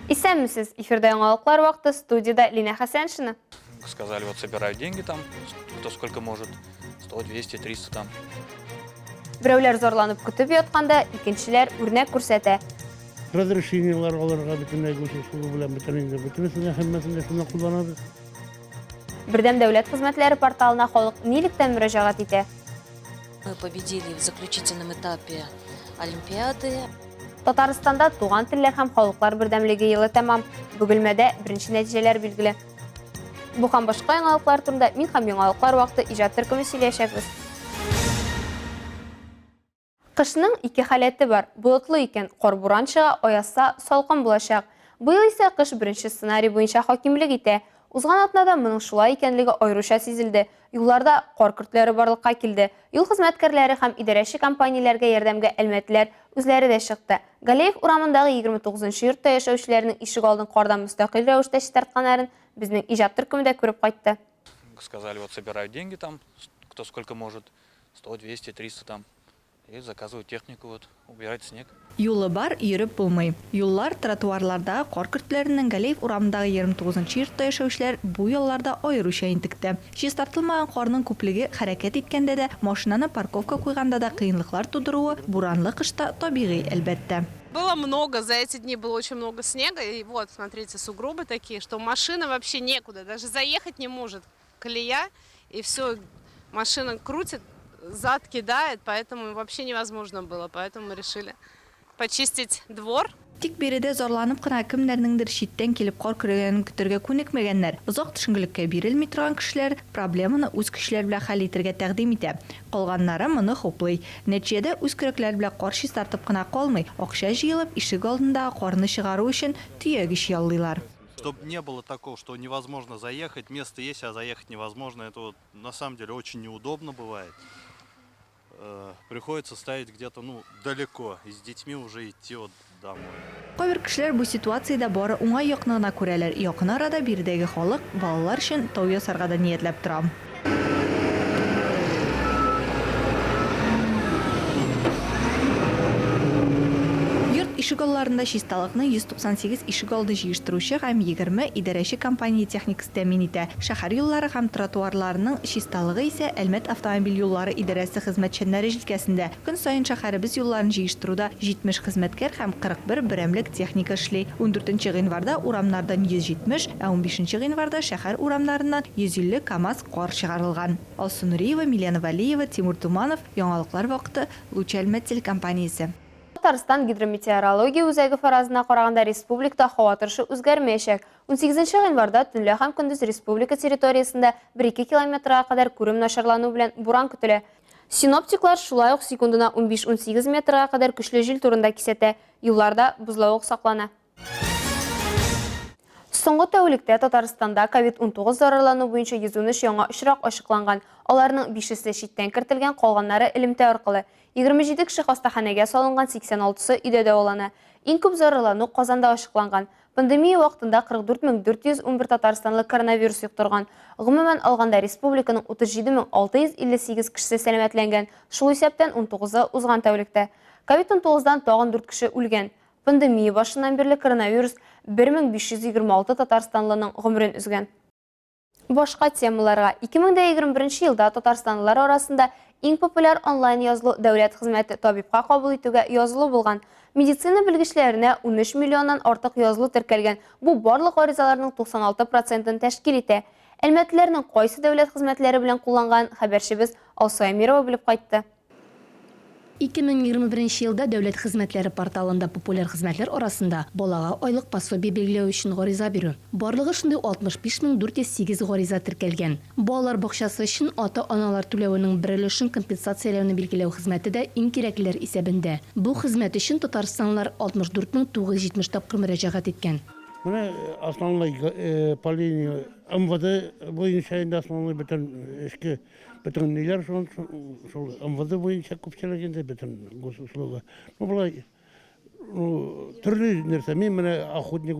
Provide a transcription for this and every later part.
Исәнмесез, эфирда яңалыклар вакыты, студияда Лина Хасеншина. Сказали, вот собирают деньги там, кто сколько может, 100, 200, 300 там. Біреулер зорланып күтіп ятканда, икенчеләр үрнәк күрсәтә. Разрешениялар аларга бөтенләй госуслугы белән бөтенесенә һәммәсендә шуны кулланабыз. Бердәм дәүләт хезмәтләре порталына халык нилектән мөрәҗәгать итә? Мы победили в заключительном этапе Олимпиады. Татарстанда туган телләр һәм халыклар бердәмлеге елы тәмам. Бөгелмәдә беренче нәтиҗәләр билгеле. Бу һәм башка яңалыклар турында мин һәм яңалыклар вакыты иҗат төркеме сөйләшәбез. Кышның ике халәте бар. Болытлы икән, кар буран чыга, аязса салкын булачак. Быел исә кыш беренче сценарий буенча хакимлек итә. Узган атнада моның шулай икәнлеге аеруча сизелде. Юлларда кар көртләре барлыкка килде. Юл хезмәткәрләре һәм идарәче компанияләргә ярдәмгә әлмәтләр үзләре дә чыкты. Галеев урамындагы 29-нчы йортта яшәүчеләрнең ишек алдын кардан мөстәкыйль рәвештә чистартканнарын безнең иҗат төркемендә күреп кайтты. Сказали, вот собирают деньги там, кто сколько может, 100, 200, 300 там. И заказывают технику, вот, убирать снег. Юлы бар, йөреп булмый. Юллар, тротуарларда кар көртләренең Галеев урамындагы 29-нчы йортта яшәүчеләр бу елларда аеруча интекте. Чистартылмаган карның күплеге хәрәкәт иткәндә дә, машинаны парковка куйганда да кыенлыклар тудыруы буранлы кышта табигый әлбәттә. Было много, за эти дни было очень много снега, и вот, смотрите, сугробы такие, что машина вообще некуда, даже заехать не может. Колея, и все, машина крутит, зад кидает, поэтому вообще невозможно было, поэтому мы решили почистить двор. Тик биредә зарланып кына кемнәрнеңдер читтән килеп кар көрәгәнен көтәргә күнекмәгәннәр. Озак төшенкелеккә бирелми торган кешеләр проблеманы үз көчләре белән хәл итәргә тәкъдим итә. Калганнары моны хуплый. Нәтиҗәдә үз көрәкләре белән кар чистартып кына калмый, акча җыелып ишек алдындагы карны чыгару өчен төягеш яллыйлар. Чтобы не было такого, что невозможно заехать, место есть, а заехать невозможно, это вот, на самом деле очень неудобно бывает. Приходится ставить где-то далеко, и с детьми уже идти вот домой. Кайбер кешеләр бу ситуациядә бары уңай якынына күрәләр. Якын арада биредәге халык балалар өчен тау ясарга да ниятләп тора. Ишек алларында чисталыкны 198 ишек алды җыештыручы һәм 20 идарәче компания техникасы тәэмин итә. Шәһәр юллары һәм тротуарларының чисталыгы исә Әлмәт автомобиль юллары идарәсе хезмәтчәннәре җилкәсендә. Көн саен шәһәребез юлларын җыештыруда 70 хезмәткәр һәм 41 берәмлек техника эшли. 14 гыйнварда урамнардан 170, ә 15 гыйнварда шәһәр урамнарыннан 150 КАМАЗ кар чыгарылган. Алсу Нуриева, Милена Валиева, Тимур Туманов, яңалыклар вакыты, Луч Әлмәт телекомпаниясе. Татарстан гидрометеорология үзәге фаразына караганда республикада һава торышы үзгәрмәячәк. 18 гыйнварда төнлә һәм көндез республика территориясендә 1-2 километрга кадәр күрем начарлану белән буран көтелә. Синоптиклар шулай ук секундына 15-18 метрга кадәр көчле җил турында кисәтә. Юлларда бозлавык саклана. Соңгы тәүлектә Татарстанда COVID-19 зарарлану буенча 113 яңа очрак ачыкланган. Аларның 5-се читтән кертелгән, калганнары элемтә аркылы. 27 кеше хастаханәгә салынган, 86-сы өйдә дәвалана. Иң күп зарарлану Казанда ачыкланган. Пандемия вакытында 44411 татарстанлы коронавирус юктырган. Гомумән алганда республиканың 37658 кешесе сәламәтләнгән. Шул исәптән 19-ы узган тәүлектә. COVID-19дан тагын 4 кеше үлгән. Пандемия башыннан бирле коронавирус 1526 татарстанлының гомерен үзгән. Башка темаларга 2021 елда татарстанлылар арасында иң популяр онлайн язылу дәүләт хезмәте табибка кабул итүгә язылу булган. Медицина белгечләренә 13 миллионнан артык язылу теркәлгән. Бу барлык аризаларның 96%-ын тәшкил итә. Әлмәтләрнең кайсы дәүләт хезмәтләре белән кулланган хәбәрчебез Алсу Әмирова белеп кайтты. 2021 елда дәүләт хезмәтләре порталында популяр хезмәтләр арасында балага айлык пособие белгиләү өчен гариза бирү. Барлыгы шундый 65408 гариза теркәлгән. Балалар бакчасы өчен ата-аналар түләвенең бер өлешен компенсацияләүне белгиләү хезмәте дә иң кирәклеләр исәбендә. Бу хезмәт өчен татарстанлылар 64970 тапкыр мөрәҗәгать иткән. Менә основной по МВД буенча инде основной бөтен ниләр шул МВД буенча күпчелек инде бөтен госуслуга. Булай төрле нәрсә. Мин менә охотник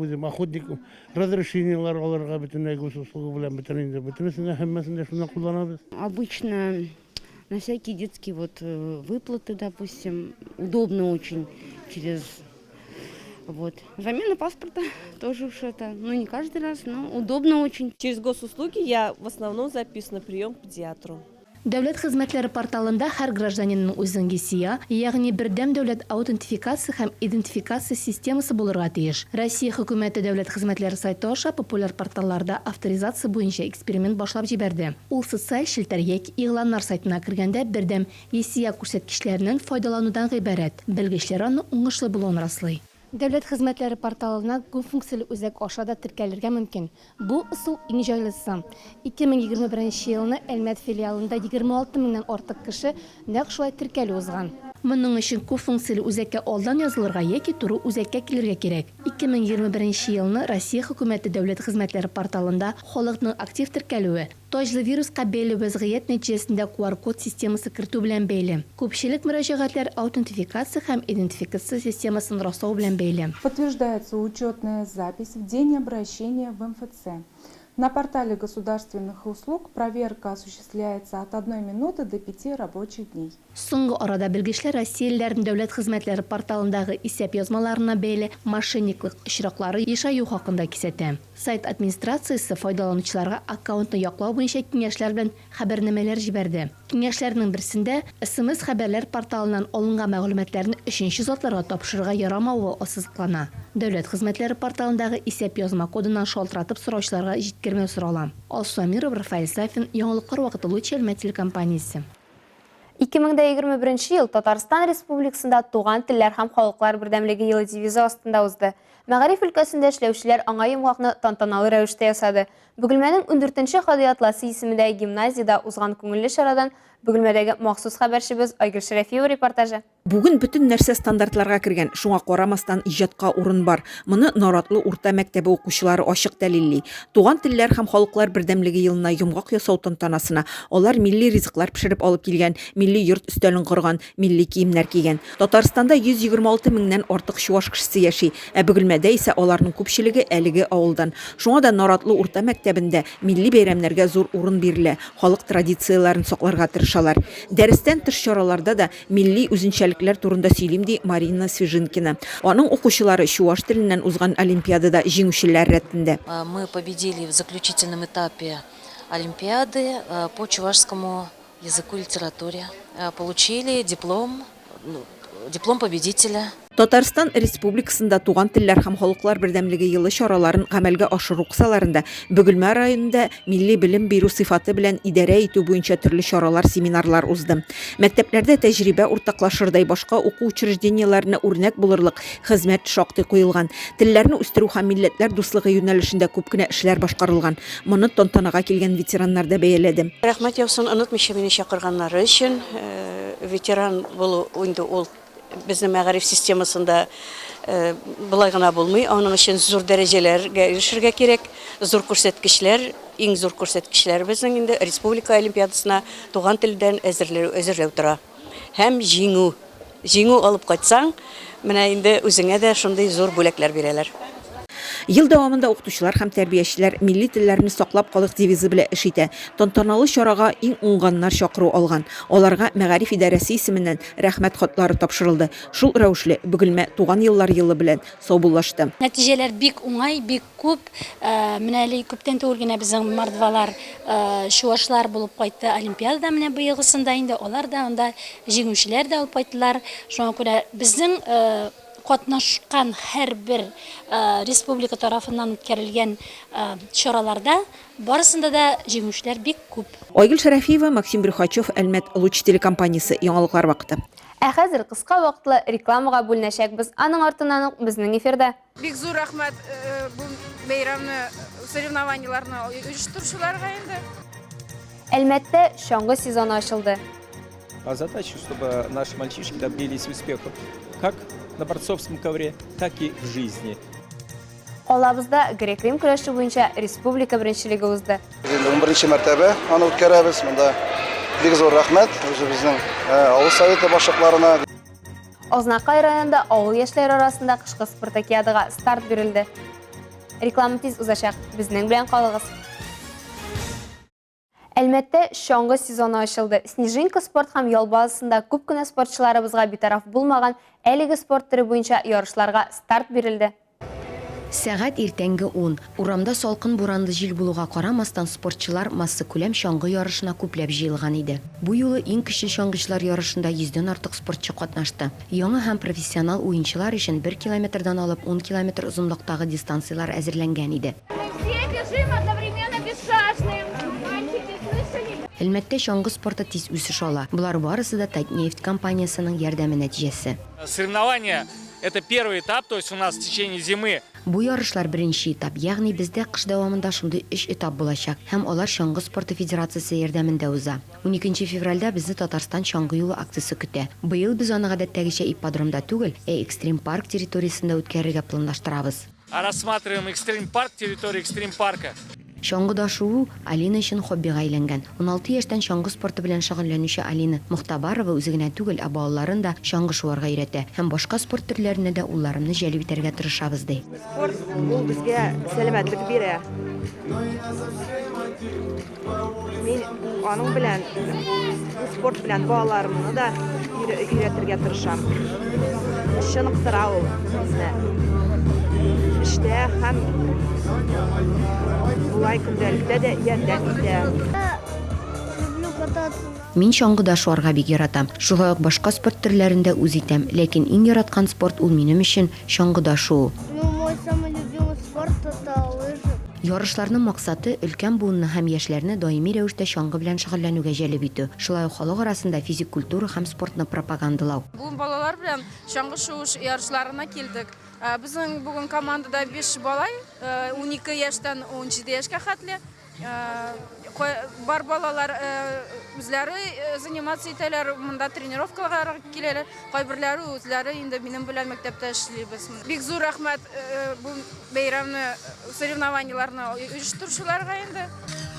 разрешениялар аларга бөтенләй госуслуга белән бөтенесенә һәммәсендә шуны кулланабыз. Обычно на всякие детские выплаты, допустим, удобно очень через Вот. Замена паспорта тоже уж это, ну не каждый раз, но удобно очень. Через госуслуги я в основном записана на прием к педиатру. Дәүләт хезмәтләре порталында һәр гражданинның үзенең ГИСИЯ, ягъни бердәм дәүләт аутентификация һәм идентификация системасы булырга тиеш. Россия хөкүмәте дәүләт хезмәтләре сайты аша популяр порталларда авторизация буенча эксперимент башлап җибәрде. Ул социаль челтәр яки игъланнар сайтына кергәндә бердәм ГИСИЯ күрсәткечләреннән файдаланудан гыйбарәт. Белгечләр аны уңышлы булуын раслый. Дәүләт хезмәтләре порталына күп функцияле үзәк аша да теркәлергә мөмкин. Бу ысул иң җайлысы. 2021 елны Әлмәт филиалында 26 меңнән артык кеше нәкъ шулай теркәлү узган. Моның өчен күп функцияле үзәккә алдан язылырга яки туры үзәккә килергә кирәк. 2021 елны Россия хөкүмәте дәүләт хезмәтләре порталында халыкның актив теркәлүе таҗлы вируска бәйле вазгыять нәтиҗәсендә QR-код системасы кертү белән бәйле. Күпчелек мөрәҗәгатьләр аутентификация һәм идентификация системасын раслау белән бәйле. Подтверждается учетная запись в день обращения в МФЦ. На портале государственных услуг проверка осуществляется от 1 минуты до 5 рабочих дней. Соңгы арада белгечләр Россиялеләрнең дәүләт хезмәтләре порталындагы исәп язмаларына бәйле мошенниклык очраклары ешаю хакында кисәтә. Сайт администрациясе файдаланучыларга аккаунтны яклау буенча киңәшләр белән хәбәрнамәләр җибәрде. Киңәшләрнең берсендә SMS хәбәрләр порталыннан алынган мәгълүматларны өченче затларга тапшырырга ярамавы ассызыклана. Дәүләт хезмәтләре порталындагы исәп язма кодыннан шалтыратып сораучыларга җиткермәү сорала. Алсамиров, Рафаэль Сафин, Яңалыклар вакыты Луч Әлмәт телекомпаниясе. 2021 ел Татарстан Республикасында туган телләр һәм халыклар бердәмлеге елы девизы астында узды. Мәгариф өлкәсендә эшләүчеләр аңа йомгакны тантаналы рәвештә ясады. Бөгелмәнең 14нче Ходыятласы исемендәге гимназиядә узган күңелле чарадан Бөгелмәдәге махсус хәбәрчебез Айгөл Шәрәфиева репортажы. Бүген бөтен нәрсә стандартларга кергән, шуңа карамастан иҗатка урын бар. Моны Наратлы урта мәктәбе укучылары ачык дәлилли. Туган телләр һәм халыклар бердәмлеге елына йомгак ясау тантанасына алар милли ризыклар пешереп алып килгән, милли йорт өстәлен корган, милли киемнәр кигән. Татарстанда 126 меңнән артык чуаш кешесе яши, ә Бөгелмәдә исә аларның күпчелеге әлеге авылдан. Шуңа да Наратлы урта мәктәбендә милли бәйрәмнәргә зур урын бирелә, халык традицияләрен сакларга тырышалар. Дәрестән тыш чараларда да милли үзенчәлекләр турында сөйлим ди Марина Свежинкина. Аның укучылары чуаш теленнән узган олимпиадада җиңүчеләр рәтендә. Мы победили в заключительном этапе олимпиады по чувашскому языку и литературе. Получили диплом победителя. Татарстан Республикасында туган телләр һәм халыклар бердәмлеге елы чараларын гамәлгә ашыру кысаларында Бөгелмә районында милли белем бирү сыйфаты белән идарә итү буенча төрле чаралар, семинарлар узды. Мәктәпләрдә тәҗрибә уртаклашырдай башка уку учреждениеләренә үрнәк булырлык хезмәт шактый куелган. Телләрне үстерү һәм милләтләр дуслыгы юнәлешендә күп кенә эшләр башкарылган. Моны тантанага килгән ветераннар да бәяләде. Рәхмәт яусын, онытмыйча мине чакырганнары өчен. Ветеран булу инде ул безнең мәгариф системасында булай гына булмый. Аның өчен зур дәрәҗәләргә ирешергә кирәк. Зур күрсәткечләр, иң зур күрсәткечләр безнең инде республика олимпиадасына туган телдән әзерләү тора. Һәм җиңү алып кайтсаң, менә инде үзеңә дә шундый зур бүләкләр бирәләр. Ел дәвамында укытучылар һәм тәрбиячеләр милли телләрне саклап калык девизы белән эш итә. Тантаналы чарага иң уңганнар чакыру алган. Аларга мәгариф идарәсе исеменнән рәхмәт хатлары тапшырылды. Шул рәвешле Бөгелмә туган еллар елы белән саубуллашты. Нәтиҗәләр бик уңай, бик күп. Менә әле күптән түгел генә безнең мордвалар, чуашлар булып кайтты олимпиадада, менә быелгысында инде алар да анда җиңүчеләр дә алып кайттылар. Шуңа күрә безнең катнашкан һәрбер республика тарафыннан үткәрелгән чараларда барысында да җиңүчеләр бик күп. Айгөл Шәрәфиева, Максим Брюхачев, Әлмәт Луч телекомпаниясе, Яңалыклар вакыты. Ә хәзер кыска вакытлы рекламага бүленәчәкбез. Аның артыннан безнең эфирдә. Бик зур рәхмәт бу бәйрәмне, соревнованиеларны оештыручыларга инде. Әлмәттә чаңгы сезоны ачылды. А задача, чтобы наши мальчишки добились успехов как на борцовском ковре, так и в жизни. Калабызда грек-рим көрәше буенча республика беренчелеге узды. 11-нче мәртәбә аны үткәрәбез. Монда бик зур рәхмәт безнең авыл советы башлыкларына. Азнакай районында авыл яшьләре арасында кышкы спартакиадага старт бирелде. Реклама тиз узачак. Безнең белән калыгыз. Әлмәттә шаңғы сезоны ачылды. Снежинка спорт һәм ял базасында күп кенә спортчыларыбызга битараф булмаган әлеге спорт төре буенча ярышларга старт бирелде. Сәгать иртәнге 10. Урамда салкын буранлы җил булуга карамастан спортчылар масса күләм шаңгы ярышына күпләп җыелган иде. Бу юлы иң кече шаңгычлар ярышында 100дән артык спортчы катнашты. Яңа һәм профессионал уенчылар өчен 1 километрдан алып 10 километр озынлыктагы дистанциялар әзерләнгән иде. Әлмәттә шаңгы спорты тиз үсеш ала. Булар барысы да Татнефть компаниясының ярдәме нәтиҗәсе. Соревнования – это первый этап, то есть у нас в течение зимы. Бу ярышлар беренче этап, ягъни бездә кыш дәвамында шундый 3 этап булачак һәм алар шаңгы спорты федерациясе ярдәмендә уза. 12 февральдә безне Татарстан шаңгы юлы акциясе көтә. Быел без аны гадәттәгечә ипподромда түгел, экстрим парк территориясендә үткәрергә планлаштырабыз. Рассматриваем экстрим парк, территорию экстрим парка. Шаңгы дашуы Алина өчен хоббига әйләнгән. 16 яшьтән шаңгы спорты белән шөгыльләнүче Алина Мөхтабарова үзе генә түгел, балаларын да шаңгы шуарга өйрәтә һәм башка спорт төрләренә дә улларымны җәлеп итәргә тырышабыз ди. Спорт ул безгә сәламәтлек бирә. Мин аның белән спорт белән балаларымны да өйрәтергә тырышам. Чыныктыра ул безне. Эштә һәм булай көндәлектә дә ярдәм итә. Мин шаңгыда шуарга бик яратам. Шулай ук башка спорт төрләрендә үз итәм, ләкин иң яраткан спорт ул минем өчен шаңгыда шу. Мой самый любимый спорт это лыжи. Ярышларның максаты өлкән буынны һәм яшьләрне даими рәвештә шаңгы белән шөгыльләнүгә җәлеп итү. Шулай ук халык арасында физик культура һәм спортны пропагандалау. Бу балалар белән шаңгы шуыш ярышларына килдек. Безнең бүген командада 5 балай, 12 яшьтән 17 яшькә хәтле. Бар балалар үзләре заниматься итәләр, монда тренировкаларга киләләр. Кайберләре үзләре инде минем белән мәктәптә эшлибез. Бик зур рәхмәт бу бәйрәмне, соревнованияларны оештыручыларга инде.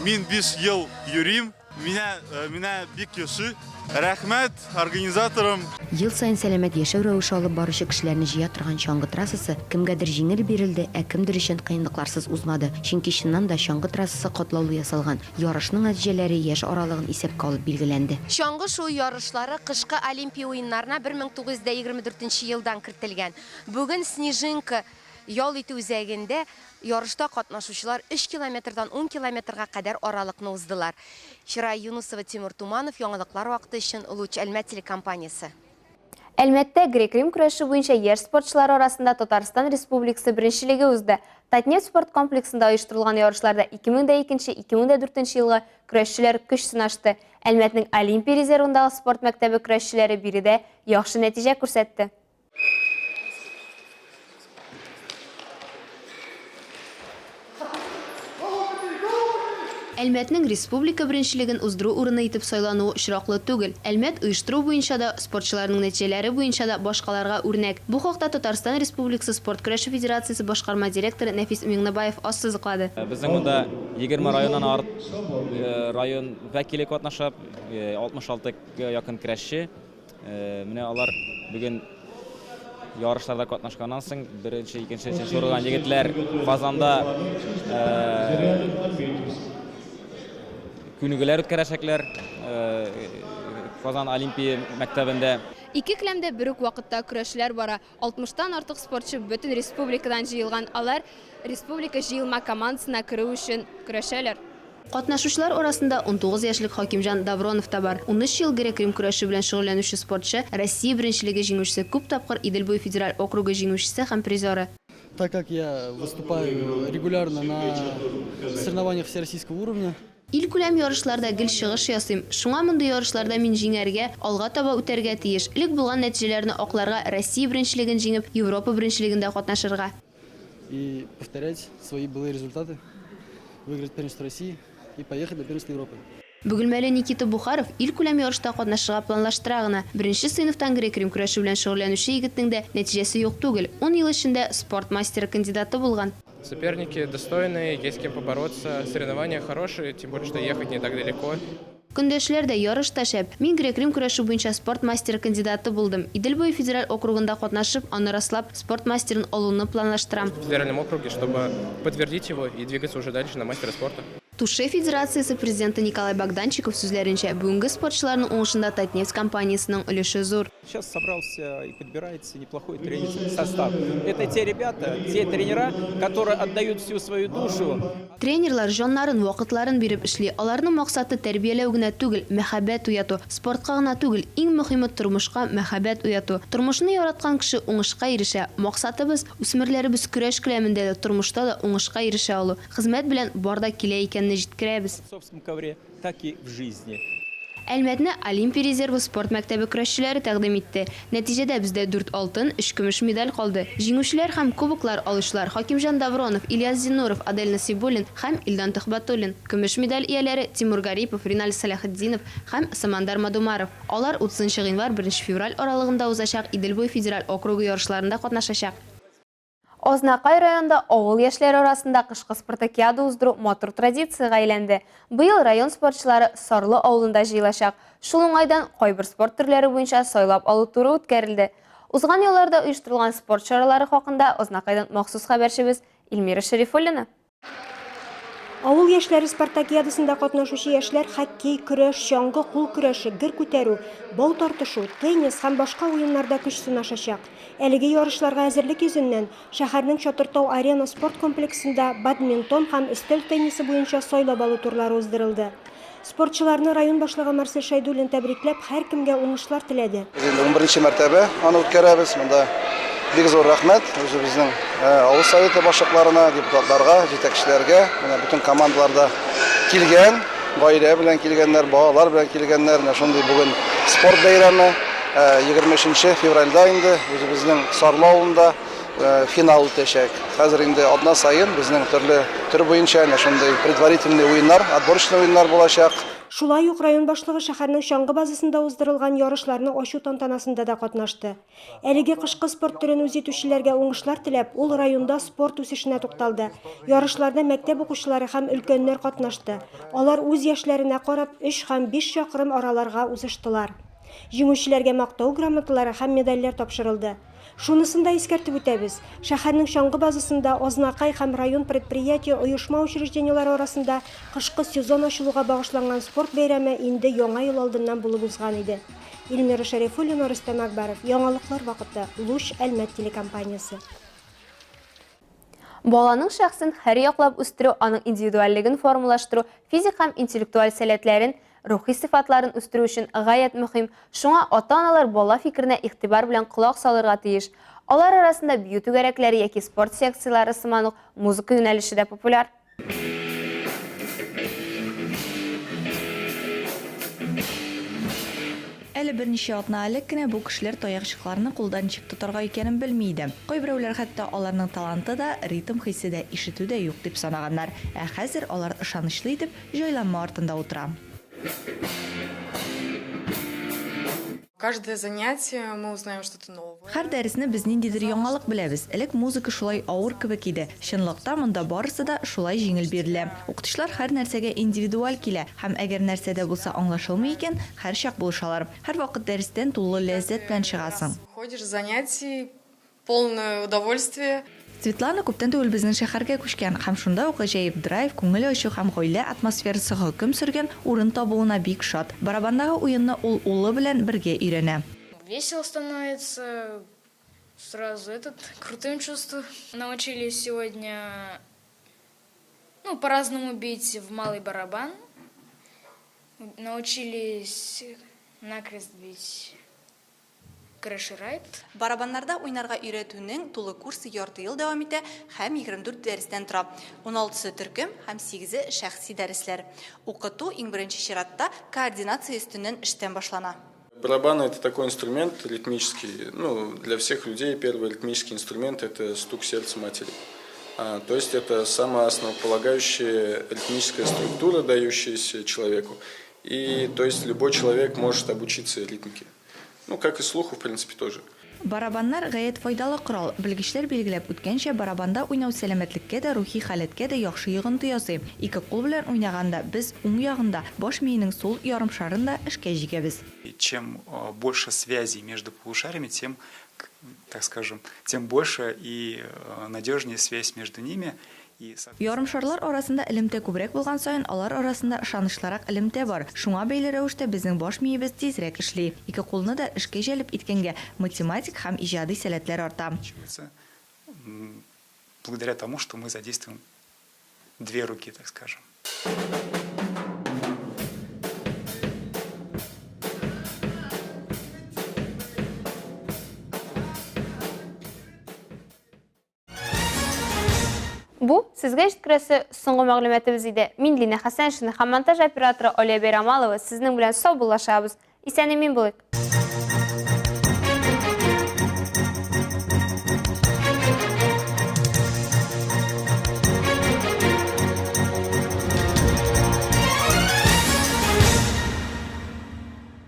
Мин 5 ел йөрим, менә бик яхшы. Рәхмәт организаторым. Ел сайын сәламәт яшәү рәвеше алып баручы кешеләрне җыя торган шаңгы трассасы кемгәдер җиңел бирелде, ә кемдер өчен кыенлыкларсыз узмады. Чөнки чыннан да шаңгы трассасы катлаулы ясалган. Ярышның нәтиҗәләре яшь аралыгын исәпкә алып билгеләнде. Шаңгы шу ярышлары кышкы Олимпия уеннарына 1924 елдан кертелгән. Бүген Снежинка ял итү үзәгендә ярышта катнашучылар 3 километрдан 10 километрга кадәр аралыкны уздылар. Ширай Юнусова, Тимур Туманов, яңалыклар вакыты өчен Луч Әлмәт телекомпаниясе. Әлмәттә грек-рим көрәше буенча яшь спортчылар арасында Татарстан Республикасы беренчелеге узды. Татнефть спорт комплексында оештырылган ярышларда 2002-2004 елгы көрәшчеләр көч сынашты. Әлмәтнең Олимпия резервындагы спорт мәктәбе көрәшчеләре биредә яхшы нәтиҗә күрсәтте. Әлмәтнең республика беренчелеген уздыру урыны итеп сайлануы очраклы түгел. Әлмәт оештыру буенча да, спортчыларның нәтиҗәләре буенча да башкаларга үрнәк. Бу хакта Татарстан Республикасы спорт көрәше федерациясе башкарма директоры Нәфис Миңнебаев ассызыклады. Безнең монда 20 районнан район вәкиле катнашып, 66 якын көрәшче. Менә алар бүген ярышларда катнашканнан соң беренче, икенче, өченче урынга егетләр Казанда күнегеләр үткәрәчәкләр Казан Олимпия мәктәбендә. Ике келәмдә бер үк вакытта көрәшләр бара. 60тан артык спортчы бөтен республикадан җыелган. Алар республика җыелма командасына керү өчен көрәшәләр. Катнашучылар арасында 19 яшьлек Хакимҗан Давронов та бар. 13 ел грек-рим көрәше белән шөгыльләнүче спортчы, Россия беренчелеге җиңүчесе, күп тапкыр Идел буе федераль округы җиңүчесе һәм призеры. Так как я выступаю регулярно на соревнованиях всероссийского уровня, Ил күләм ярышларда гел чыгыш ясыйм. Шуңа мондай ярышларда мин җиңәргә, алга таба үтәргә тиеш. Илек булган нәтиҗәләрне акларга, Россия беренчелеген җиңеп, Европа беренчелегендә катнашырга. И повторять свои былые результаты, выиграть первенство России и поехать на первенство Европы. Бүгелмәле Никита Бухаров ил күләм ярышта катнашырга планлаштыра гына. Беренче сыйныфтан грек-рим көрәше белән шөгыльләнүче егетнең дә нәтиҗәсе юк түгел. 10 ел эчендә спорт мастеры кандидаты булган. Соперники достойные, есть с кем побороться, соревнования хорошие, тем более, что ехать не так далеко. Көндәшләр дә ярышта шәп. Мин грек-рим көрәше буенча спорт мастеры кандидаты булдым. Идел буе федераль округында катнашып, аны раслап, спорт мастерын алуны планлаштырам. В федеральном округе, чтобы подтвердить его и двигаться уже дальше на мастера спорта. Туше Федерациясы президенты Николай Богданчиков сүзләренчә, бүгенге спортчыларның уңышында Татнефть компаниясының өлеше зур. Сейчас собрался и подбирается неплохой тренерский состав. Это те ребята, те тренера, которые отдают всю свою душу. Тренерлар җаннарын, вакытларын биреп эшли. Аларның максаты тәрбияләү генә түгел, мәхәббәт уяту. Спортка гына түгел, иң мөһиме тормышка мәхәббәт уяту. Тормышны яраткан кеше уңышка ирешә. Максатыбыз үсмерләребез көрәш көләмендә дә, тормышта да уңышка ирешә алу. Хезмәт белән барда килә икәнне җиткерәбез. В собственном ковре, так и в жизни. Әлмәтне Олимпия резервы спорт мәктәбе көрәшчеләре тәкъдим итте. Нәтиҗәдә бездә 4 алтын, 3 көмеш медаль калды. Җиңүчеләр һәм кубоклар алучылар Хакимҗан Давронов, Ильяс Зинуров, Адель Насибуллин һәм Илдан Төхбәтуллин. Көмеш медаль ияләре Тимур Гарипов, Риналь Салахетдинов һәм Самандар Мадумаров. Алар 30 гыйнвар 1 февраль аралыгында узачак Иделбуй федераль округы ярышларында катнашачак. Ознакай районда авыл яшьләре арасында кышкы спартакиада уздыру матур традицияга әйләнде. Быел район спортчылары Сарлы авылында җыелачак. Шул уңайдан кайбер спорт төрләре буенча сайлап алу туры үткәрелде. Узган елларда оештырылган спорт чаралары хакында Ознакайдан махсус хәбәрчебез Илмира Шәрифуллина. Авыл яшьләре спартакиадасында катнашучы яшьләр хоккей, көрәш, чаңгы, кул көрәше, гер күтәрү, бау тартышу, теннис һәм башка уеннарда көч сынашачак. Әлеге ярышларга әзерлек йөзеннән шәһәрнең Чатыртау арена спорт комплексында бадминтон һәм өстәл теннисы буенча сайлап алу турлары уздырылды. Спортчыларны район башлыгы Марсель Шайдуллин тәбрикләп, һәркемгә уңышлар теләде. 11-нче мәртәбә аны үткәрәбез. Монда бик зур рәхмәт үзебезнең авыл советы башлыкларына, депутатларга, җитәкчеләргә, менә бөтен командаларда килгән, гаилә белән килгәннәр, балалар белән килгәннәр. Шундый бүген спорт бәйрәме 23 февральдә инде үзебезнең Сарлы авылында финал үтәчәк. Хәзер инде адна сайын безнең төрле төр буенча шундый предварительный уеннар, отборочный уеннар булачак. Шулай ук район башлыгы шәһәрнең чаңгы базасында уздырылган ярышларны ачу тантанасында да катнашты. Әлеге кышкы спорт төрен үз итүчеләргә уңышлар теләп, ул районда спорт үсешенә тукталды. Ярышларда мәктәп укучылары һәм өлкәннәр катнашты. Алар үз яшьләренә карап 3 һәм 5 чакрым араларга узыштылар. Җиңүчеләргә мактау грамоталары һәм медальләр тапшырылды. Шунысын да искәртеп үтәбез. Шәһәрнең чаңгы базасында Ознакай һәм район предприятие оешма учреждениеләре арасында кышкы сезон ачылуга багышланган спорт бәйрәме инде яңа ел алдыннан булып узган иде. Илмира Шәрифуллина, Рөстәм Акбаров, Яңалыклар вакыты, Луч Әлмәт телекомпаниясе. Баланың шәхсен һәр яклап үстерү, аның индивидуальлеген формалаштыру, физик һәм интеллектуаль сәләтләрен, рухи сыйфатларын үстерү өчен гаять мөһим. Шуңа ата-аналар бала фикеренә игътибар белән колак салырга тиеш. Алар арасында бию түгәрәкләре яки спорт секцияләре сыман ук музыка юнәлеше дә популяр. Әле берничә атна элек кенә бу кешеләр таякчыкларны кулдан ничек тотарга икәнен белми иде. Кайберәүләр хәтта аларның таланты да, ритм хиссе дә, ишетү дә юк дип санаганнар. Ә хәзер алар ышанычлы итеп җайланма артында утыра. Каждое занятие мы узнаем что-то новое. Һәр дәресне без ниндидер яңалык беләбез. Элек музыка шулай авыр кебек иде. Чынлыкта монда барысы да шулай җиңел бирелә. Укытучылар һәр нәрсәгә индивидуаль килә һәм әгәр нәрсәдә булса аңлашылмый икән, һәр чак булышалар. Һәр вакыт дәрестән тулы ләззәт белән чыгасың. Ходишь занятий, полное удовольствие. Светлана күптән түгел безнең шәһәргә күчкән һәм шунда ук җәеп драйв, күңел ачу һәм гаилә атмосферасы хөкем сөргән урын табуына бик шат. Барабандагы уенны ул улы белән бергә өйрәнә. Весело становится, сразу крутым чувством. Научились сегодня, по-разному бить в малый барабан. Научились накрест бить. Барабаннарда уйнарга өйрәтүнең тулы курсы ярты ел дәвам итә һәм 24 дәрестән тора. 16-сы төркем һәм 8-е шәхси дәресләр. Укыту иң беренче чиратта координация өстеннән эштән башлана. Барабан — это такой инструмент ритмический. Для всех людей первый ритмический инструмент — это стук сердца матери. То есть это самая основополагающая ритмическая структура, дающаяся человеку. И то есть любой человек может обучиться ритмике. Как и слуху, в принципе, тоже. Барабаннар гаять файдалы корал. Белгечләр билгеләп үткәнчә, барабанда уйнау сәламәтлеккә дә, рухи халәткә дә яхшы йогынты ясый. Ике кул белән уйнаганда без уң ягында, баш миенең сул ярымшарында эшкә җигәбез. Чем больше связей между полушариями, тем, так скажем, тем больше и надежнее связь между ними. Ярымшарлар арасында элемтә күбрәк булган саен, алар арасында ышанычлырак элемтә бар. Шуңа бәйле рәвештә безнең баш миебез тизрәк эшли. Ике кулны да эшкә җәлеп иткәнгә математик һәм иҗади сәләтләр арта. Благодаря тому, что мы задействуем две руки, так скажем. Бу сезгә җиткерәсе соңгы мәгълүматыбыз иде. Мин Лина Хәсәншина һәм монтаж операторы Олия Бәйрамалова сезнең белән сау булашабыз. Исән-имин булыйк.